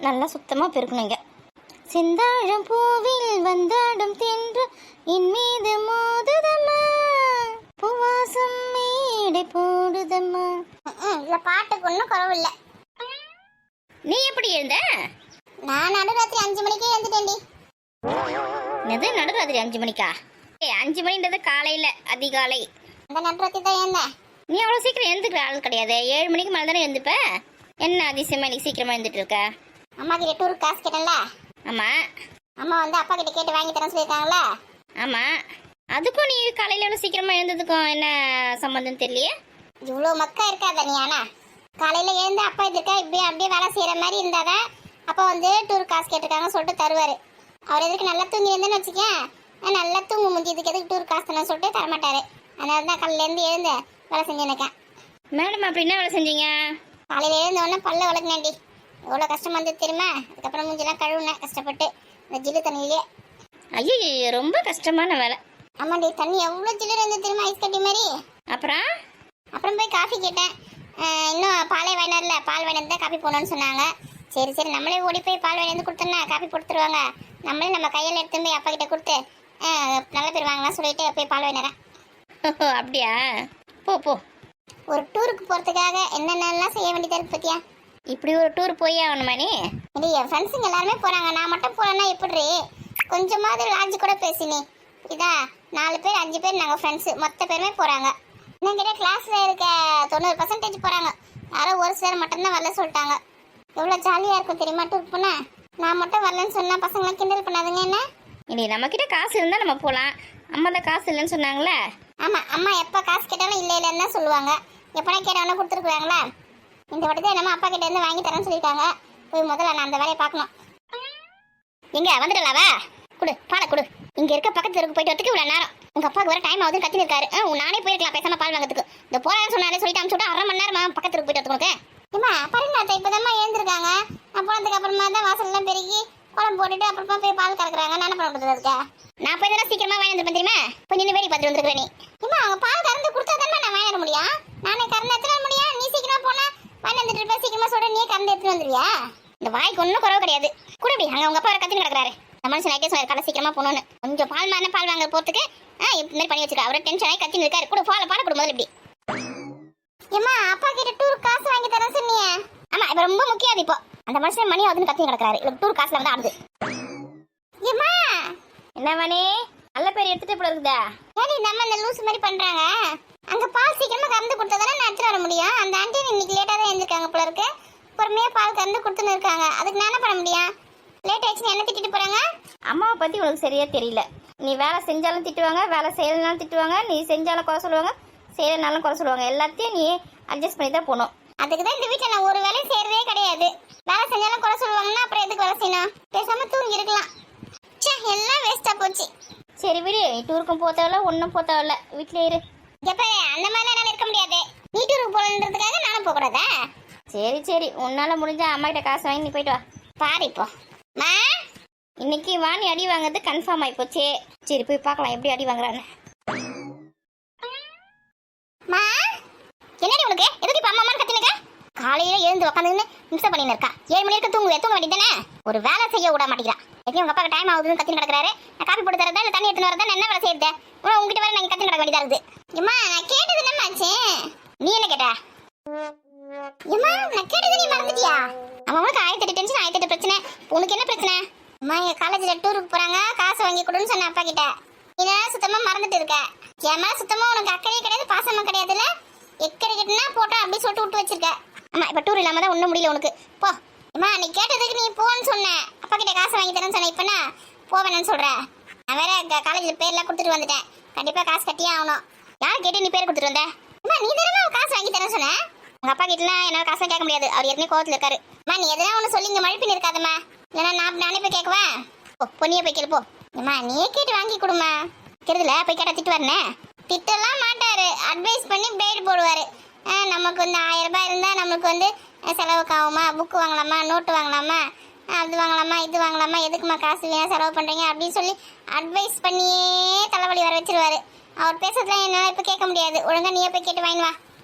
நல்லா சுத்தமாக பெருக்கணுங்க. செந்தாழம் பூவில் வந்தாடும் தென்று என் மீது மோதுதம்மா, பூவாசம் மேடை போடுதம்மா. இல்ல பாட்டுக்கு ஒன்றும் குறவில்லை. நீ எப்படி எழுந்த? நான் நடுராத்திரி 5 மணிக்கே எழுந்துட்டேன்டி. எது நடுராத்திரி 5 மணிக்கா? 5 மணின்றது காலையில் அதிகாலை. அந்த நடுராத்திரி தான் எழுந்தேன். நீ அவ்வளோ சீக்கிரம் எழுந்துக்கிற ஆள் கிடையாது. 7 மணிக்கு மேலே தானே எழுந்துப்ப. என்ன அதிசயமா இன்னைக்கு சீக்கிரமாக எழுந்துட்டு இருக்க? அம்மா கிட்ட டூருக்கு காசு கேட்டேன்ல. ஆமாம். அம்மா வந்து அப்பா கிட்ட கேட்டு வாங்கி தரேன்னு சொல்லியிருக்காங்களா? ஆமாம். அதுக்கும் நீ காலையில் எவ்வளோ சீக்கிரமாக எழுந்ததுக்கும் என்ன சம்மந்தம் தெரியலையே? இவ்வளோ மக்கா இருக்காத நீ. ஆனால் காலையில் எழுந்து அப்பா இதுக்கா இப்படியே அப்படியே வேலை செய்கிற மாதிரி இருந்தாதான் அப்பா வந்து டூருக்கு காசு கேட்டிருக்காங்கன்னு சொல்லிட்டு தருவார். அவர் எதுக்கு நல்லா தூங்கி இருந்தேன்னு வச்சுக்கேன், நல்லா தூங்கு முடிஞ்சு இதுக்கு எதுக்கு டூர் காசு தானே சொல்லிட்டு தரமாட்டாரு. அதனால தான் காலையிலேருந்து எழுந்து வேலை செஞ்சுருக்கேன். மேடம் அப்படி என்ன வேலை செஞ்சீங்க? காலையில் எழுந்தோடனே பல்ல வளர்க்குனேன்டி. எவ்வளோ கஷ்டமாக இருந்தது தெரியுமா? அதுக்கப்புறம் மூஞ்சிலாம் கழுவுனேன் கஷ்டப்பட்டு இந்த ஜில்லு தண்ணியிலே. ஐயோ ரொம்ப கஷ்டமான வேலை. ஆமாண்டி, தண்ணி எவ்வளோ ஜில்லு இருந்தது தெரியுமா, ஐஸ் கட்டி மாதிரி. அப்புறம் போய் காஃபி கேட்டேன். இன்னும் பாலே வாங்கினார்ல, பால் வாங்கினது தான் காஃபி போடணும்னு சொன்னாங்க. சரி நம்மளே ஓடி போய் பால் வாங்கி கொடுத்தோன்னா காஃபி கொடுத்துருவாங்க. நம்மளே நம்ம கையில் எடுத்து போய் அப்பா கிட்ட கொடுத்து நல்ல பேர் வாங்கலாம் சொல்லிட்டு போய் பால் வாங்கினேன். அப்படியா? போ. ஒரு டூருக்கு போகிறதுக்காக என்னென்னலாம் செய்ய வேண்டியதாக இருக்கு பத்தியா? இப்படி ஒரு டூர் போய் ஆகணுமா நீ? இல்லை, என் ஃப்ரெண்ட்ஸுங்க எல்லாருமே போகிறாங்க, நான் மட்டும் போகிறேன்னா எப்படி? கொஞ்சமாவது லாஜி கூட பேசினி இதா. 4 பேர் 5 பேர் நாங்கள் ஃப்ரெண்ட்ஸு மொத்த பேருமே போகிறாங்க. என்னங்கிட்ட கிளாஸில் இருக்க 90% போகிறாங்க. யாரோ ஒரு சிலர் மட்டும்தான் வரல சொல்லிட்டாங்க. எவ்வளோ ஜாலியாக இருக்கும் தெரியுமா டூர் போனேன். நான் மட்டும் வரலன்னு சொன்னால் பசங்களாம் கிண்டல் பண்ணாதுங்க என்ன? இல்லை, நம்மக்கிட்ட காசு இருந்தால் நம்ம போகலாம். அம்மா தான் காசு இல்லைன்னு சொன்னாங்களே. ஆமாம், அம்மா எப்போ காசு கேட்டாலும் இல்லைன்னு தான் சொல்லுவாங்க. எப்போனா கேட்டவொன்னே கொடுத்துருக்குறாங்களா? இந்த வாட்டி தான் என்னம்மா அப்பா கிட்ட இருந்து வாங்கி தரேன்னு சொல்லிட்டாங்க. போய் முதல்ல நான் அந்த வேலையை பார்க்கணும். எங்க வந்துடலாவா? பாலை கொடு. இங்கே இருக்க பக்கத்து தெருக்கு போயிட்டு வரதுக்கு இவ்வளோ நேரம். உங்கள் அப்பாவுக்கு வர டைம் ஆகுதுன்னு கத்தின்னு இருக்காரு. நானே போயிருக்கலாம் பேசாமல் பால் வாங்கிறதுக்கு. இந்த போறான்னு சொன்னாலே சொல்லிட்டு அனுப்பிச்சு 1/2 மணி நேரமா பக்கத்து தெருக்கு போயிட்டு வரதுக்கு. ஏம்மா பரிநாத்தை இப்போ தான் எழுந்திருக்காங்க. நான் போனதுக்கு அப்புறமா தான் வாசல்லாம் பெருகி குழம்பு போட்டுட்டு அப்புறமா போய் பால் கறக்குறாங்க. நான் என்ன பண்ண கொடுத்துருக்கா? நான் போய் தானே சீக்கிரமா வாங்கி வந்துருப்பேன் தெரியுமா? போய் நின்று வேடி பார்த்துட்டு வந்துருக்கேன் நீ. ஏம்மா அவங்க பால் கறந்து கொடுத்தா தானே நான் வாங்கிட முடியும். நானே கறந்து எடுத்துட முடியும். நீ சீக்கிரமா போனா வாங்கி வந்துட்டு இருப்பேன். சீக்கிரமா சொல்ற நீ கறந்து எடுத்துட்டு வந்துருவியா? இந்த வாய்க்கு ஒன்றும் குறவு கிடையாது. கூட அப்படி அங்கே உங்கள் அப்பா வர கத்தின்னு கிடக்குறாரு. நம்ம மனுஷன் நைட்டே சொன்னார் கடை சீக்கிரமா போகணுன்னு. கொஞ்சம் பால் வாங்க போகிறதுக்கு இப்படி மாதிரி பண்ணி வச்சிருக்கா. அவரை டென்ஷன் ஆகி கத்தின்னு இருக்காரு. கூட பாலை கொடு முதல்ல இப்படி. ஏம்மா அப்பா கிட்ட டூர் காசு வாங்கி தரேன் சொன்னியே. ஆமா, இப்போ ரொம்ப முக்கியம். இப்போ அந்த மனுஷன் மணி ஆகுதுன்னு கத்தின்னு கிடக்குறாரு. இல்லை டூர் காசுல வந்து ஆடுது. ஏம்மா என்ன மணி நல்ல பேர் எடுத்துட்டு போல இருக்குதா? ஏடி நம்ம இந்த லூஸ் மாதிரி பண்றாங்க. அங்க பால் சீக்கிரமா கறந்து கொடுத்ததானே நான் எடுத்துட்டு வர முடியும். அந்த ஆண்டி இன்னைக்கு லேட்டா தான் எழுந்திருக்காங்க போல இருக்கு. பொறுமையா பால் கறந்து கொடுத்துன்னு இருக்காங்க. அதுக்கு நான் என்ன பண்ண முடியும்? லேட் ஆயிடுச்சுன்னு என்ன திட்டிட்டு போறாங்க? அம்மாவை பத்தி உனக்கு சரியா தெரியல. நீ வேலை செஞ்சாலும் திட்டுவாங்க, வேலை செய்யலனாலும் திட்டுவாங்க. நீ செஞ்சாலும் குறை சொல்லுவாங்க, செய்யலனாலும் குறை சொல்லுவாங்க. எல்லாத்தையும் நீ அட்ஜஸ்ட் பண்ணி தான் போகணும். அதுக்கு தான் இந்த வீட்டில் நான் ஒரு வேலையும் செய்யறதே கிடையாது. வேலை செஞ்சாலும் குறை சொல்லுவாங்கன்னா அப்புறம் எதுக்கு வேலை செய்யணும்? பேசாம தூங்கி இருக்கலாம். எல்லாம் வேஸ்டா போச்சு. சரி விடு, நீ டூருக்கும் போத்தவில்ல ஒன்றும் போத்தவில்ல, வீட்டிலே இரு. எப்ப அந்த மாதிரிலாம் என்னால் இருக்க முடியாது. நீ டூருக்கு போகணுன்றதுக்காக நானும் போகக்கூடாதா? சரி உன்னால முடிஞ்சா அம்மா கிட்ட காசு வாங்கி நீ போயிட்டு வா. பாரு இப்போ மா இன்னைக்கு வாணி அடி வாங்குறது கன்ஃபார்ம் ஆயிப்போச்சு. சரி போய் பார்க்கலாம் எப்படி அடி வாங்குறான்னு. மா என்னடி உனக்கு எதுக்கு இப்ப அம்மா கத்தினுக்க? காலையில எழுந்து உட்காந்துன்னு மிக்ஸ் பண்ணின்னு இருக்கா. 7 மணி வரைக்கும் தூங்க வேண்டியதானே? ஒரு வேலை செய்ய விட மாட்டேங்கிறா. எப்படி உங்க அப்பாக்கு டைம் ஆகுதுன்னு கத்தின்னு கிடக்குறாரு. நான் காப்பி போட்டு தரதா இல்லை தண்ணி எடுத்துன்னு வரதா? என்ன வேலை செய்யறது? உங்ககிட்ட வர நான் கத்தின்னு கிடக்க வேண்டியதா இருக்குது. ஏம்மா நான் கேட்டது என்னமாச்சு? நீ என்ன கேட்ட? ஏம்மா நான் கேட்டது நீ மறந்துட்டியா? அவனுக்கு 1008 டென்ஷன் 1008 பிரச்சனை. உனக்கு என்ன பிரச்சனை? அம்மா எங்க காலேஜ்ல டூருக்கு போறாங்க, காசு வாங்கி கொடுன்னு சொன்ன அப்பா கிட்ட. இதெல்லாம் சுத்தமா மறந்துட்டு இருக்க. ஏமா சுத்தமா உனக்கு அக்கறையே கிடையாது, பாசமா கிடையாதுல்ல. எக்கடி கிட்டனா போட்டா அப்படி சொல்லிட்டு விட்டு வச்சிருக்க. ஆமா, இப்ப டூர் இல்லாம தான் ஒன்றும் முடியல உனக்கு. போ. அம்மா நீ கேட்டதுக்கு நீ போன்னு சொன்ன. அப்பா கிட்ட காசு வாங்கி தரேன்னு சொன்ன. இப்பனா போவேன்னு சொல்ற. நான் வேற காலேஜ்ல பேர்லாம் கொடுத்துட்டு வந்துட்டேன். கண்டிப்பா காசு கட்டியே ஆகணும். யார் கேட்டு நீ பேர் கொடுத்துட்டு வந்த? அம்மா நீ தானே காசு வாங்கி தரேன்னு சொன்ன. உங்க அப்பா கிட்டலாம் என்னால காசு கேட்க முடியாது. அவர் ஏற்கனவே கோவத்துல இருக்காரு. அம்மா நீ எதனா ஒன்று சொல்லி இங்க மழுப்பின்னு இருக்காதம்மா. இல்லைன்னா நானே போய் கேட்குவேன். பொண்ணியை போய் கேள்ப்போ. அம்மா நீயே கேட்டு வாங்கி கொடுமா. தெரியுதுல, போய் கேட்டா திட்டு வரனே. திட்டெல்லாம் மாட்டாரு, அட்வைஸ் பண்ணி பிளேடு போடுவாரு. நமக்கு வந்து 1000 ரூபாய் இருந்தால் நம்மளுக்கு வந்து செலவுக்கு ஆகுமா, புக்கு வாங்கலாமா, நோட்டு வாங்கலாமா, அது வாங்கலாமா, இது வாங்கலாமா, எதுக்குமா காசு வீணாக செலவு பண்ணுறீங்க அப்படின்னு சொல்லி அட்வைஸ் பண்ணியே தலைவலி வர வச்சிருவாரு. அவர் பேசுறதுலாம் என்னால் இப்போ கேட்க முடியாது. ஒழுங்காக நீயே போய் கேட்டு வாங்கி வா.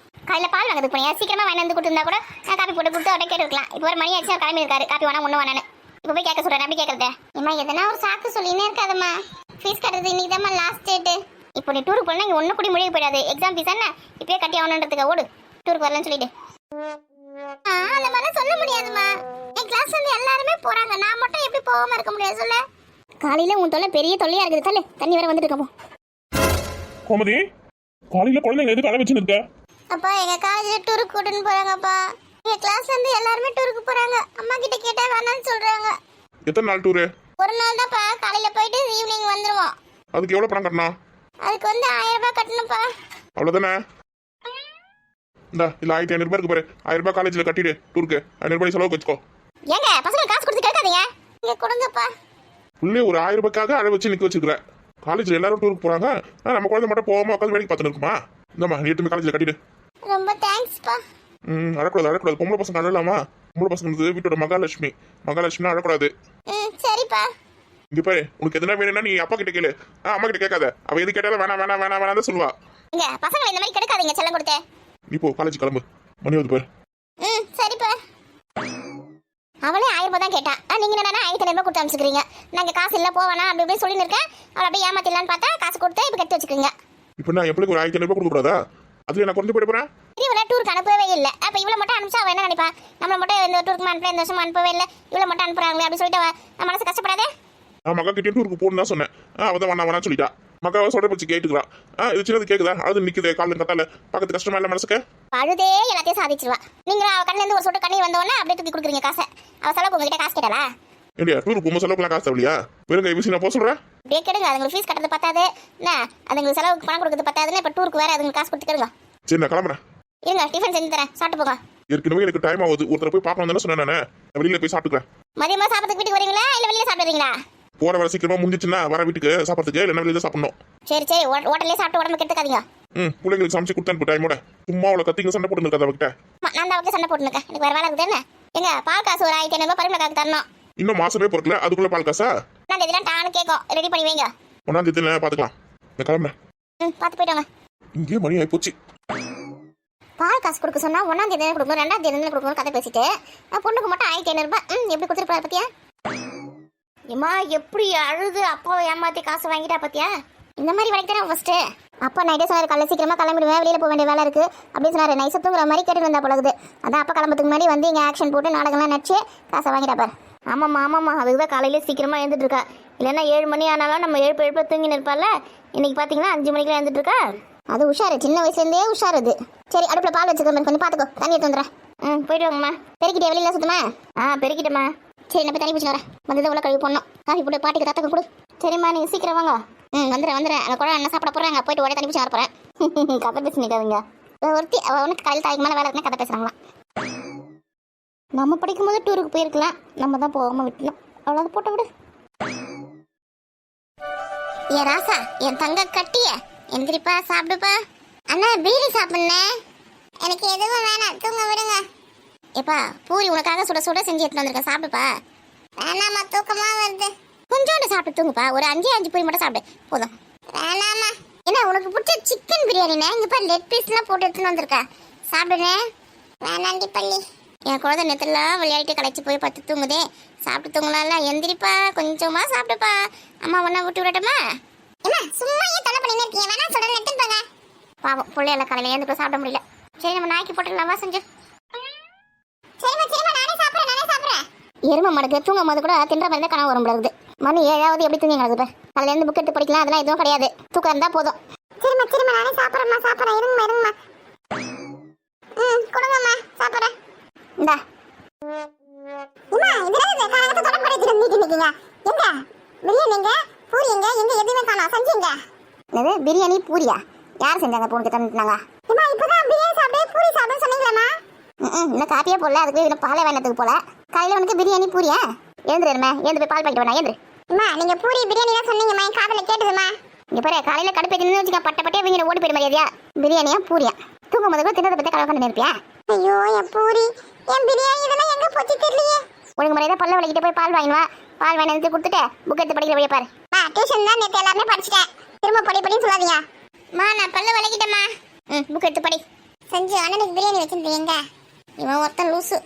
காலையில் பால் வாங்கிறதுக்கு போனேன் சீக்கிரமாக வாங்கி வந்து கொடுத்துருந்தா கூட நான் காப்பி போட்டு கொடுத்து அவர்கிட்ட கேட்டுருக்கலாம் இப்போ ஒரு மணி ஆச்சு கிளம்பி இருக்காரு காப்பி வேணா ஒன்று வேணான்னு இப்போ போய் கேட்க சொல்கிறேன் அப்படி கேட்குறது ஏம்மா எதனா ஒரு சாக்கு சொல்லினே இருக்காதம்மா ஃபீஸ் கட்டுறது இன்னைக்கு தான்மா லாஸ்ட் டேட்டு இப்போ நீ டூருக்கு போனால் இங்கே ஒன்றும் கூடி முடிய போயிடாது எக்ஸாம் ஃபீஸ் என்ன இப்பயே கட்டி ஆகணுன்றதுக்கு ஓடு டூருக்கு வரலன்னு சொல்லிட்டு அந்த மாதிரிலாம் சொல்ல முடியாதுமா என் கிளாஸ்ல இருந்து எல்லாருமே போறாங்க நான் மட்டும் எப்படி போகாம இருக்க முடியாது சொல்ல காலையில் உன் தொல்லை பெரிய தொல்லையாக இருக்குது தள்ளு தண்ணி வர வந்துட்டு இருக்கோம் கோமதி காலையில குழந்தைங்க எதுக்கு அழ வச்சுன்னு இருக்க அப்பா எங்க காலேஜ்ல டூருக்கு கூட்டின்னு போறாங்கப்பா எங்க கிளாஸ்ல இருந்து எல்லாருமே டூருக்கு போறாங்க அம்மா கிட்ட கேட்டா வேணாம்னு சொல்றாங்க எத்தனை நாள் டூரு ஒரு நாள் தான்ப்பா காலையில போயிட்டு ஈவினிங் வந்துருவோம் அதுக்கு எவ்வளவு பணம் கட்டணும் அதுக்கு வந்து 1000 ரூபாய் கட்டணும்ப்பா அவ்வளவுதானே இந்தா இல்ல 1500 ரூபாய் இருக்கு பாரு 1000 ரூபாய் காலேஜ்ல கட்டிடு டூருக்கு 500 ரூபாய் செலவுக்கு வச்சுக்கோ ஏங்க பசங்க காசு கொடுத்து கேட்காதீங்க இங்க கொடுங்கப்பா உள்ளே ஒரு 1000 ரூபாய்க்காக அழ வச்சு நிக்க வச்சிருக்கிற காலேஜ்ல எல்லாரும் டூருக்கு போறாங்க நம்ம குழந்தை மட்டும் போகாம உட்காந்து வேலைக்கு பார்த்துன்னு இருக்குமா இந்தம்மா நீ எட்டுமே காலேஜ்ல கட்டிடு ரொம்ப தேங்க்ஸ்ப்பா அழக்கூடாது பொம்பளை பசங்க அழலாமா பொம்பளை பசங்க வந்து வீட்டோட மகாலட்சுமி அழக்கூடாது சரிப்பா இங்க பாரு உனக்கு எதுனா வேணும்னா நீ அப்பா கிட்ட கேளு அம்மா கிட்ட கேட்காத அவ எது கேட்டாலும் வேணாம் சொல்லுவா இங்க பசங்களை இந்த மாதிரி கெடுக்காதீங்க செல்லம் கொடுத்து நீ போ காலேஜ் கிளம்பு மணி வந்து பாரு சரிப்பா அவளே 1000 ரூபாய் தான் கேட்டா நீங்க என்னன்னா 1500 ரூபாய் கொடுத்து அனுப்பிச்சுக்கிறீங்க நாங்க காசு இல்ல போவானா அப்படி இப்படி சொல்லி இருக்கேன் அவள் அப்படியே ஏமாத்திடலான்னு பார்த்தா காசு கொடுத்து இப்போ கட்டி வச்சுக்கிறீங்க இப்போ நான் எப்படி ஒரு 1500 ரூபாய் கொடுக்க கூடாதா அதுல நான் குறைஞ்சு போயிட போறேன் இவளை டூருக்கு அனுப்பவே இல்லை அப்ப இவளை மட்டும் அனுப்பிச்சா அவன் என்ன நினைப்பா நம்மள மட்டும் இந்த டூருக்கு அனுப்பல இந்த வருஷம் அனுப்பவே இல்லை இவளை மட்டும் அனுப்புறாங்களே அப்படி சொல்லிட்டு அவ மனசு கஷ்டப்படாதே நான் மகா கிட்டே டூருக்கு போகணும்னு தான் சொன்னேன் அவள் தான் வேணா சொல்லிட்டா மக்காவை சொல்ற பச்சு கேட்டுக்கிறான் இது சின்னது கேக்குதா அது நிக்குது காலையில் கத்தால பக்கத்து கஷ்டமா இல்லை மனசுக்கு அழுதே எல்லாத்தையும் சாதிச்சிருவா நீங்க அவ கண்ணுல இருந்து ஒரு சொட்டு கண்ணீர் வந்தோடனே அப்படியே தூக்கி கொடுக்குறீங்க காசை அவ செலவு உங்ககிட்ட காசு கேட்டாளா இல்லையா டூருக்கு போகும்போது செலவுக்குலாம் காசு இல்லையா வெறும் கை வீசி நான் போக சொல்றேன் அப்படியே கேடுங்க அதுங்களுக்கு ஃபீஸ் கட்டுறது பத்தாது என்ன அதுங்களுக்கு செலவுக்கு பணம் கொடுக்குறது பத்தாதுன்னு இப்போ டூருக்கு வேற அதுங்களுக்கு காசு கொடுத்துருங்க சரி நான் கிளம்புறேன் இருங்க டிஃபன் செஞ்சு தரேன் சாப்பிட்டு போங்க ஏற்கனவே எனக்கு டைம் ஆகுது ஒருத்தர் போய் பார்க்கணும் தானே சொன்னேன் நான் வெளியில போய் சாப்பிட்டுக்கிறேன் மதியமா சாப்பிட்றதுக்கு வீட்டுக்கு வரீங்களா இல்ல வெளியே சாப்பிடுறீங்களா போற வர சீக்கிரமா முடிஞ்சிச்சுன்னா வர வீட்டுக்கு சாப்பிட்றதுக்கு இல்லைன்னா வெளியில சாப்பிடணும் சரி ஹோட்டல்லே சாப்பிட்டு உடம்பு கெடுத்துக்காதீங்க பிள்ளைங்களுக்கு சமைச்சு கொடுத்தேன் டைமோட சும்மா அவளை கத்திங்க சண்டை போட்டு இருக்காது அவகிட்ட நான் தான் அவருக்கு சண்டை போட்டுருக்கேன் எனக்கு வேற வேலை இருக்குது என்ன எங்க பால் காசு ஒரு 1500 ரூபாய் பரிமள காக்கு தரணும் இன்னும் மாசமே பொறுக்கல அதுக்குள்ள பால் காசா நான் இதெல்லாம் டானு கேட்கும் ரெடி பண்ணி வைங்க 1ஆம் தேதியில பாத்துக்கலாம் நான் கிளம்புறேன் பார்த்து போயிட்டாங்க இங்கே மணி ஆகி போச்சு பால் காசு கொடுக்க சொன்னா 1ஆம் தேதி கொடுக்கணும் 2ஆம் தேதி கொடுக்கணும் கதை பேசிட்டு பொண்ணுக்கு மட்டும் 1500 ரூபாய் எப்படி கொடுத்துருப்பாரு பத்தியா ஏமா எப்படி அழுது அப்பாவை ஏமாத்தி காசு வாங்கிட்டா பத்தியா இந்த மாதிரி வரைக்கும் தானே ஃபர்ஸ்ட் அப்பா நைட்டே சொன்னாரு காலையில் சீக்கிரமா கிளம்பிடுவேன் வெளியில போக வேண்டிய வேலை இருக்கு அப்படின்னு சொன்னாரு நைஸா தூங்குற மாதிரி கேட்டு வந்தா பழகுது அதான் அப்பா கிளம்புறதுக்கு முன்னாடி வந்து இங்கே ஆக்ஷன் போட்டு நாடகம்லாம் நடிச்சு காசை வாங்கிட்டா பாரு ஆமாம்மா அதுதான் காலையில சீக்கிரமா எழுந்துட்டு இருக்கா இல்லைன்னா 7 மணி ஆனாலும் நம்ம எழுப்பு தூங்கி நிற்பால இன்னைக்கு பாத்தீங்கன்னா 5 மணிக்கு எழுந்துட்டு இருக்கா அது உஷாரு சின்ன வயசுலேருந்தே உஷாரு அது சரி அடுப்புல பால் வச்சுக்கிறேன் கொஞ்சம் பாத்துக்கோ தண்ணி எடுத்து வந்துடுறேன் போயிட்டு வாங்கம்மா பெருக்கிட்டே வெளியில சுத்தமா பெருக்கிட்டேம்மா சரி நான் போய் தண்ணி பிடிச்சிட்டு வரேன் வந்து உள்ள கழுவி போடணும் காஃபி போட்டு பாட்டிக்கு தாத்தக்க கொடு சரிம்மா நீங்க சீக்கிரம் வாங்க வந்துடுறேன் அந்த குழந்தை என்ன சாப்பிட போறாங்க போயிட்டு உடனே தண்ணி பிடிச்சி வர போறேன் கதை பேசி நிற்காதுங்க ஒருத்தி அவனுக்கு காலையில் தாய்க்கு மேலே வேலை இருக்குன்னு கதை பேசுறாங்களா நம்ம படிக்கும்போது டூருக்கு போயிருக்கலாம் நம்ம தான் போகாம விட்டணும் அவ்வளோ போட்ட விடு ஏன் ராசா என் தங்க கட்டிய எந்திரிப்பா சாப்பிடுப்பா அண்ணா பீரி சாப்பிடுனேன் எனக்கு எதுவும் வேணாம் தூங்க விடுங்க ஏப்பா பூரி உனக்காக சுட சுட செஞ்சு எடுத்துட்டு வந்திருக்கேன் சாப்பிடுப்பா வேணாமா தூக்கமா வருது கொஞ்சோண்டு சாப்பிட்டு தூங்குப்பா ஒரு 5 பூரி மட்டும் சாப்பிடு போதும் வேணாமா என்ன உனக்கு பிடிச்ச சிக்கன் பிரியாணிண்ணே இங்க பாரு லெக் பீஸ்லாம் போட்டு எடுத்துன்னு வந்திருக்கா சாப்பிடுனே வேணாண்டி பள்ளி என் குழந்தை நேரத்துலாம் விளையாட்டு களைச்சி போய் பத்து தூங்குதே சாப்பிட்டு தூங்கலாம்ல எந்திரிப்பா கொஞ்சமா சாப்பிடுப்பா அம்மா ஒன்றா விட்டு விடட்டுமா என்ன சும்மா ஏன் தொலை பண்ணினே இருக்கீங்க வேணா சொல்றேன் எடுத்துன்னு போங்க பாவம் பிள்ளையில காலையில் எழுந்து போய் சாப்பிட முடியல சரி நம்ம நாய்க்கு போட்டுடலாமா செஞ்சு சரிம்மா நானே சாப்பிட்றேன் எருமை மடக்கு தூங்கும் போது கூட தின்ற மாதிரி தான் கனவு வரும் போல இருக்குது மணி 7ஆவது எப்படி தூங்கி கிடக்குது அதில் இருந்து புக் எடுத்து படிக்கலாம் அதெல்லாம் எதுவும் கிடையாது தூக்கம் இருந்தால் போதும் சரிம்மா நானே சாப்பிட்றேன் இருங்கம்மா கொடுங்கம்மா சாப்பிட்றேன் இந்தா இதெல்லாம் காலையில தொடர்பு எடுத்துட்டு வந்துட்டு எங்க பிரியாணிங்க பூரிங்க எங்க எதுவுமே காணோம் செஞ்சீங்க என்னது பிரியாணி பூரியா யார் செஞ்சாங்க பொண்ணுக்கு தந்துட்டாங்க அம்மா இப்பதான் பிரியாணி சாப்பிட்டு பூரி சாப்பிடுன்னு சொன்னீங்களேம்மா இன்னும் காப்பியே போடல அதுக்கு இன்னும் பாலே வேணத்துக்கு போல காலையில் உனக்கு பிரியாணி பூரியா எழுந்துருமே எழுந்து போய் பால் பாக்கிட்டு வேணா எழுந்துரு அம்மா நீங்க பூரி பிரியாணி தான் சொன்னீங்கம்மா என் காதுல கேட்டதுமா இங்க பாரு காலையில் கடுப்பேன்னு வச்சுக்க பட்டே வீங்க ஓடி போயிட மாதிரியா பிரியாணியா பூரியா தூக்கும் போது கூட தின்னதை பற்றி கலவை கண்டு இருப்பியா ஐயோ என் பூரி என் பிரியாணி இதெல்லாம் எங்க போச்சு தெரியலையே ஒழுங்கு முறையாக பல்ல வலிக்கிட்டு போய் பால் வாங்கினா பால் வாங்கி எடுத்து கொடுத்துட்டு புக் எடுத்து படிக்கிற வழியை பாரு டியூஷன் தான் நேற்று எல்லாமே படிச்சிட்டேன் திரும்ப படின்னு சொல்லாதீங்க நான் பல்ல வலிக்கிட்டேம்மா புக் எடுத்து படி சஞ்சு அண்ணனுக்கு பிரியாணி வச்சிருந்தீங்க. இவன் ஒருத்தன் லூசு.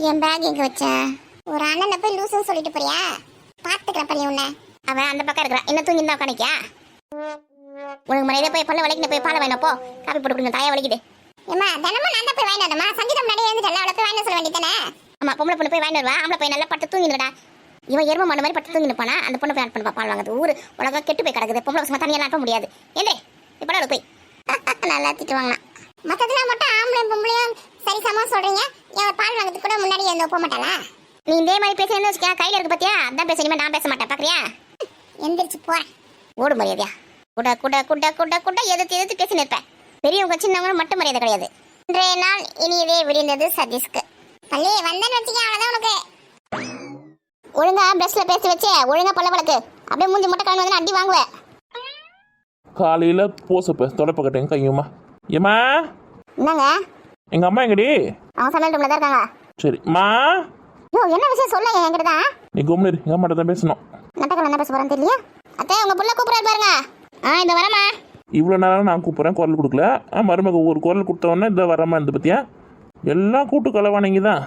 என் பேக் எங்க வச்சேன்? ஒரு அண்ணனை போய் லூசுன்னு சொல்லிட்டு போறியா? பாத்துக்கிறேன் பண்ணி உன்னை. அவன் அந்த பக்கம் இருக்கிறான். என்ன தூங்கி இருந்தா உட்காந்துக்கியா? உனக்கு மனையில போய் பல்ல வலிக்கிட்டு போய் பாலை வேணும் போ. காப்பி போட்டு கொடுங்க, தாயா வலிக்குது. ஏம்மா தினமும் நான் தான் போய் வாங்கிட்டு வரமா? சங்கீதம் முன்னாடி எழுந்துட்டல, அவளை போய் வாங்கிட்டு சொல்ல வேண்டியதானே? ஆமா, பொம்பளை பொண்ணு போய் வாங்கிட்டு வருவா. ஆம்பளை போய் நல்லா பட்டு தூங்கிடுடா. இவன் எருமை மண்ணு மாதிரி பட்டு தூங்கிட்டு போனா அந்த பொண்ணு போய் ஆட் பண்ணுவா பால் வாங்குறது. ஊரு உலகம் கெட்டு போய் கிடக்குது. பொம்பளை பசங்க தனியெல்லாம் ஆட்ட முடியாது. ஏண்டே இப்படா போய் நல்லா திட்டு வாங்கினா. மற்றதெல்லாம் மட்டும் ஆம்பளையும் பொம்பளையும் சரி சமம் சொல்றீங்க. என் பால் வாங்கிறதுக்கு கூட முன்னாடி எழுந்து போக மாட்டாளா? நீ இதே மாதிரி பேசுறேன்னு வச்சுக்கா, கையில இருக்கு பாத்தியா? அதான் பேசுறீங்க, நான் பேச மாட்டேன். பாக்குறியா? எந்திரிச்சு போறேன். ஓடு மரியாதையா. குட குட குட குட குட எதிர்த்து எதிர்த்து பேசி நிற்பேன். பெரியவங்க சின்னவங்க மட்டும் மரியாதை கிடையாது. இன்றைய நாள் இனியவே விடிந்தது சதீஷ்க்கு. பள்ளி வந்தேன்னு வச்சுக்க, அவ்வளோதான் உனக்கு. ஒழுங்கா பிரஷ்ல பேசி வச்சு ஒழுங்கா பல்ல வழக்கு. அப்படியே மூஞ்சி மட்டும் கலந்து வந்து அடி வாங்குவேன். காலையில் போசப்ப தொடப்பக்கட்டேன் கையுமா. ஏம்மா என்னங்க? எங்கள் அம்மா எங்கடி? அவங்க சமையல் ரூம்ல தான் இருக்காங்க. சரி மா. யோ, என்ன விஷயம் சொல்ல என்கிட்ட தான். நீ கும்னு எங்கள் அம்மாட்ட தான் பேசணும். நட்டக்கல என்ன பேச போறேன்னு தெரியல. அத்தை உங்க புள்ள கூப்பிடாரு பாருங்க. இந்த வரமா. இவ்வளோ நேரம் நான் கூப்பிட்றேன், குரல் கொடுக்கல. மருமக ஒரு குரல் கொடுத்தவொடனே இந்த வரமா இருந்து பத்தியா? எல்லாம் கூட்டு கலவானீங்க தான்.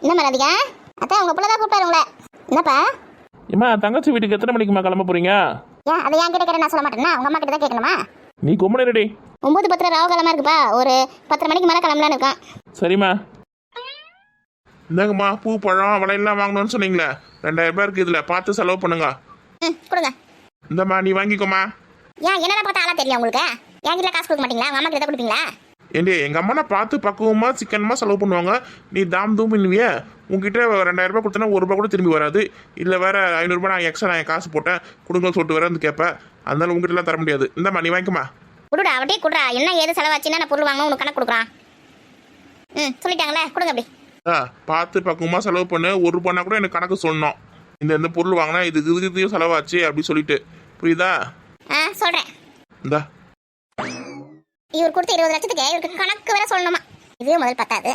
என்ன மராதிகா? அத்தை உங்க புள்ள தான் கூப்பிட்டாரு உங்களை. என்னப்பா? ஏம்மா தங்கச்சி வீட்டுக்கு எத்தனை மணிக்குமா கிளம்ப போறீங்க? ஏன் அதை என் கிட்ட கேட்ட நான் சொல்ல மாட்டேன்னா உங்க அம்மா கிட்ட தான் கேட்கணுமா? நீ கும்மனே ரெடி. 9:10 ராவு கிழமை இருக்குப்பா. ஒரு 10:30 மணிக்கு மேலே கிளம்பலான்னு இருக்கான். சரிம்மா. இந்தாங்கம்மா பூ பழம் வளையல்லாம் வாங்கணும்னு சொன்னீங்களே, 2000 ரூபாய் இருக்கு. இதில் பார்த்து செலவு பண்ணுங்க. கொடுங்க. இந்தம்மா நீ வாங்கிக்கோமா. ஏன் என்னென்ன பார்த்தா ஆளா தெரியும் உங்களுக்கு? என் கிட்ட காசு கொடுக்க மாட்டீங்களா? உங்க அம்மா கிட்ட கொடுப்பீங்களா? ஏண்டி எங்கள் அம்மா பார்த்து பக்குவமாக சிக்கனமாக செலவு பண்ணுவாங்க. நீ தாம் தூம் பண்ணுவிய. உங்ககிட்ட 2000 ரூபாய் கொடுத்தனா ₹1 கூட திரும்பி வராது. இல்லை வேற 500 ரூபாய் நான் எக்ஸ்ட்ரா நான் காசு போட்டேன் கொடுங்க சொல்லிட்டு வேற வந்து கேட்பேன். அதனால உங்ககிட்டலாம் தர முடியாது. இந்தம்மா நீ வாங்கிக்கோமா. கொடுடா, அவட்டே கொடுறா. என்ன ஏது செலவாச்சுன்னா நான் பொருள் வாங்கணும் உனக்கு கணக்கு கொடுக்குறான். சொல்லிட்டாங்களே, கொடுங்க அப்படி. பார்த்து பக்குவமாக செலவு பண்ணு. ₹1 கூட எனக்கு கணக்கு சொல்லணும். இந்த பொருள் வாங்கினா இதுக்கு செலவாச்சு அப்படி சொல்லிட்டு. புரியுதா? சொல்கிறேன். இந்தா இவர் கொடுத்த 20 லட்சத்துக்கு இவருக்கு கணக்கு வேற சொல்லணுமா? இதுவே முதல் பத்தாது.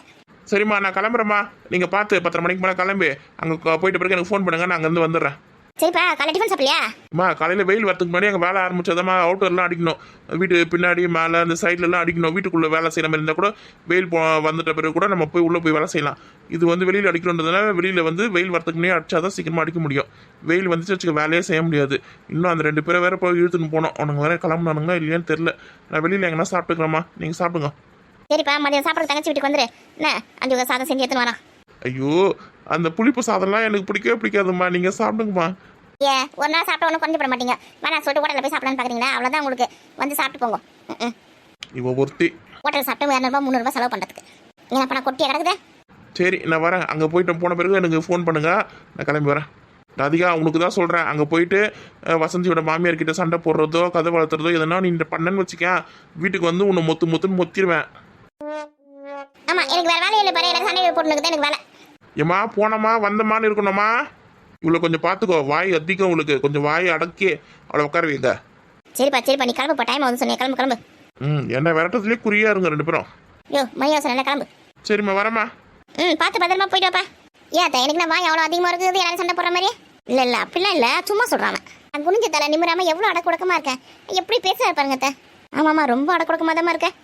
சரிம்மா நான் கிளம்புறேம்மா. நீங்கள் பார்த்து 10:30 மணிக்கு மேலே கிளம்பி அங்கே போயிட்ட பிறகு எனக்கு ஃபோன் பண்ணுங்க, நான் அங்கேருந்து வந்துடுறேன். சரிப்பா, காலை டிஃபன் சாப்பிடலையா? அம்மா காலையில் வெயில் வரதுக்கு முன்னாடி எங்கள் வேலை ஆரம்பிச்சதம்மா. அவுட்டர்லாம் அடிக்கணும், வீட்டு பின்னாடி மேலே அந்த சைட்லலாம் அடிக்கணும். வீட்டுக்குள்ளே வேலை செய்கிற மாதிரி இருந்தால் கூட வெயில் வந்துட்ட பிறகு கூட நம்ம போய் உள்ளே போய் வேலை செய்யலாம். இது வெளியில் அடிக்கணுன்றதுனால வெளியில் வெயில் வரதுக்கு முன்னாடி அடிச்சாதான் சீக்கிரமாக அடிக்க முடியும். வெயில் வந்துச்சு வச்சுக்க வேலையே செய்ய முடியாது. இன்னும் அந்த 2 பேரை வேற போய் இழுத்துன்னு போனோம். அவனுங்க வேற கிளம்புனானுங்க இல்லையான்னு தெரில. நான் வெளியில் எங்கன்னா சாப்பிட்டுக்கிறேம்மா, நீங்கள் சாப்பிடுங்க. சரிப்பா, மதியம் சாப்பிட்ற தங்கச்சி வீட்டுக்கு வந்துரு. என்ன 5 வகை சாதம் செஞ்சு எடுத்துன்னு வரான். ஐயோ அந்த புளிப்பு சாதம்லாம் எனக்கு பிடிக்கவே பிடிக்காதும்மா. நீங்கள் சாப்பிடுங்கம்மா. ஒரு நாள் சாப்பிட்ட ஒன்றும் கொஞ்சம் போட மாட்டீங்க. வேணா சொல்லிட்டு ஹோட்டலில் போய் சாப்பிடலான்னு பார்க்குறீங்களா? அவ்வளோதான், உங்களுக்கு வந்து சாப்பிட்டு போங்க. இவ ஒருத்தி ஹோட்டல் சாப்பிட்டு 200 300 செலவு பண்ணுறதுக்கு நீங்கள் அப்போ நான் கொட்டியாக கிடக்குது. சரி நான் வரேன். அங்கே போயிட்டு போன பிறகு எனக்கு ஃபோன் பண்ணுங்க, நான் கிளம்பி வரேன். ராதிகா உனக்கு தான் சொல்கிறேன், அங்கே போயிட்டு வசந்தியோட மாமியார் கிட்ட சண்டை போடுறதோ கதை வளர்த்துறதோ எதனா நீ பண்ணன்னு வச்சுக்க, வீட்டுக்கு வந்து உன்னை மொத்துன்னு மொத்திடுவேன். ஆமாம், எனக்கு வேறு வேலையை இல்லை பாரு. எனக்கு சண்டை போட்டுனுக்கு தான் எனக்கு வேலை. ஏம்மா போனோமா வந்தமான்னு இருக்கணுமா? இவ்வளோ கொஞ்சம் பார்த்துக்கோ. வாய் அதிகம் உங்களுக்கு, கொஞ்சம் வாய் அடக்கி அவளை உட்கார வைங்க. சரிப்பா நீ கிளம்புப்பா. டைம் வந்து சொன்னேன், கிளம்பு. என்ன விரட்டத்துலேயே குறியா இருங்க 2 பேரும். மணி அவசரம் கிளம்பு. சரிம்மா வரமா. பார்த்து பத்திரமா போயிட்டு வாப்பா. ஏன் எனக்கு நான் வாய் அவ்வளோ அதிகமாக இருக்குது, யாரும் சண்டை போடுற மாதிரி? இல்லை அப்படிலாம் இல்லை, சும்மா சொல்கிறாங்க. நான் குனிஞ்ச தலை நிமிராமல் எவ்வளோ அடக்குடக்கமாக இருக்கேன். எப்படி பேசுகிறா பாருங்க அத்தை. ஆமாம்மா, ரொம்ப அடக்குடக்கமாக தான் இருக்கேன்.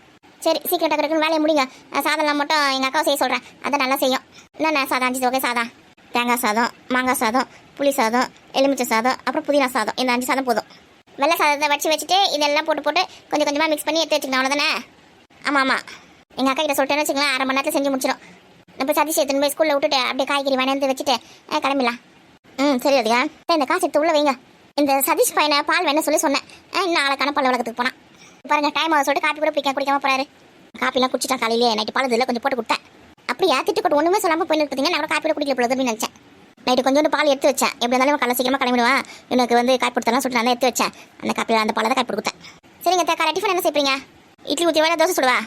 சரி சீக்கிரம் டக்குன்னு வேலையை முடிங்க. சாதம்லாம் மட்டும் எங்கள் அக்காவை செய்ய சொல்கிறேன், அதை நல்லா செய்யும். என்னென்ன சாதம்? 5 வகை சாதம். தேங்காய் சாதம், மாங்காய் சாதம், புளி சாதம், எலுமிச்சை சாதம், அப்புறம் புதினா சாதம். இந்த 5 சாதம் போதும். வெள்ளை சாதத்தை வச்சுட்டு இதெல்லாம் போட்டு கொஞ்சம் கொஞ்சமாக மிக்ஸ் பண்ணி எடுத்து வச்சுக்கணும், அவ்வளோதானே? ஆமாம் எங்கள் அக்கா கிட்ட சொல்லிட்டேன்னு வச்சுக்கலாம், 1/2 மணி நேரத்தில் செஞ்சு முடிச்சிடும். இப்போ சதீஷ் எடுத்துன்னு போய் ஸ்கூலில் விட்டுட்டு அப்படியே காய்கறி வாங்கி வச்சுட்டு கிளம்பிடலாம். சரி அதிகா, இந்த காசு எடுத்து உள்ள வைங்க. இந்த சதீஷ் பையனை பால் வேணும்னு சொன்னேன். இன்னும் ஆளுக்கான பால் வளர்க்கறதுக்கு போனான். பாருங்க டைம் ஆக சொல்லிட்டு காப்பி கூட குடிக்காம போறாரு. காப்பிலாம் குடிச்சிட்டான் காலையிலேயே. நைட்டு பால் இதில் கொஞ்சம் போட்டு கொடுத்தேன். அப்படியே திட்டு கொண்டு ஒன்றுமே சொல்லாமல் போயிட்டு பார்த்தீங்கன்னா நான் கூட காப்பி கூட குடிக்கல போல அப்படின்னு நினச்சேன். நைட்டு கொஞ்சோண்டு பால் எடுத்து வச்சேன். எப்படி இருந்தாலும் காலை சீக்கிரமாக கிளம்பிடுவேன், எனக்கு காப்பி கொடுத்தலாம் சொல்லிட்டு நான் எடுத்து வச்சேன். அந்த காப்பியில் அந்த பாலை தான் காப்பி கொடுத்தேன். சரிங்க காலை டிஃபன் என்ன செய்வீங்க? இட்லி ஊற்றி வேலை தோசை சுடுவா?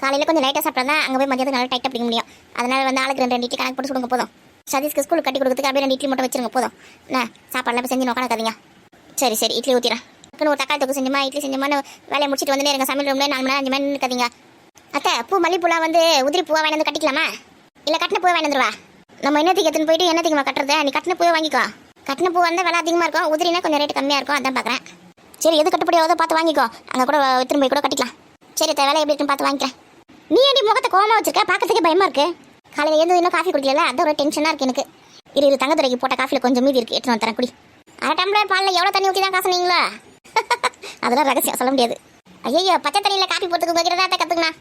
காலையில் கொஞ்சம் லைட்டாக சாப்பிட்டா தான் அங்கே போய் மதியத்துக்கு நல்லா டைட்டாக பிடிக்க முடியும். அதனால் ஆளுக்கு 2 இட்லி கணக்கு போட்டு சுடுங்க போதும். சதீஷ்க்கு ஸ்கூல் கட்டி கொடுக்குறதுக்கு அப்படியே 2 இட்லி மட்டும் வச்சுருங்க போதும். சாப்பாடுலாம் இப்போ செஞ்சு உட்காந்துக்காதீங்க. சரி இட்லி ஊற்றிறேன். ஒரு தக்காளி தொக்கு செஞ்சுமா இட்லி செஞ்சுமான்னு வேலையை முடிச்சுட்டு வந்து எங்கள் சமையல் ரூம்ல 4 மணி நேரம் 5 மணி நேரம் இருக்காதீங்க. அத்தை மல்லிப்பூலாம் உதிரி பூவா வாங்கி கட்டிக்கலாமா? இல்லை கட்டின பூவை வாங்கிடுவா? நம்ம என்னத்துக்கு எடுத்துன்னு போயிட்டு என்னத்துக்குமா கட்டுறது? நீ கட்டின பூவை வாங்கிக்கோ. கட்டின பூ வந்தால் விலை அதிகமாக இருக்கும், உதிரினா கொஞ்சம் ரேட்டு கம்மியாக இருக்கும், அதான் பார்க்குறேன். சரி எது கட்டுப்படியாவதோ பார்த்து வாங்கிக்கோ, அங்கே கூட திரும்ப போய் கூட கட்டிக்கலாம். சரி வேலை எப்படி இருக்குன்னு பார்த்து வாங்கிக்கிறேன். நீ ஏடி முகத்தை கோவமா வச்சிருக்க? பார்க்கறதுக்கே பயமா இருக்கு. காலையில் எழுந்து இன்னும் காஃபி குடிக்கல, அது ஒரு டென்ஷனாக இருக்கு எனக்கு. இரு தங்கத்துறைக்கு போட்ட காஃபியில் கொஞ்சம் மீதி இருக்கு, எடுத்து வந்து தரேன் குடி. அரை டம்ளர் பாலில் எவ்வளோ தண்ணி ஊற்றி தான் காசுனீங்களா? அதெல்லாம் ரகசியம் சொல்ல முடியாது. ஐயோ, பச்சை தண்ணியில் காஃபி போட்டுக்கு வைக்கிறதா கற்றுக்குண்ணா.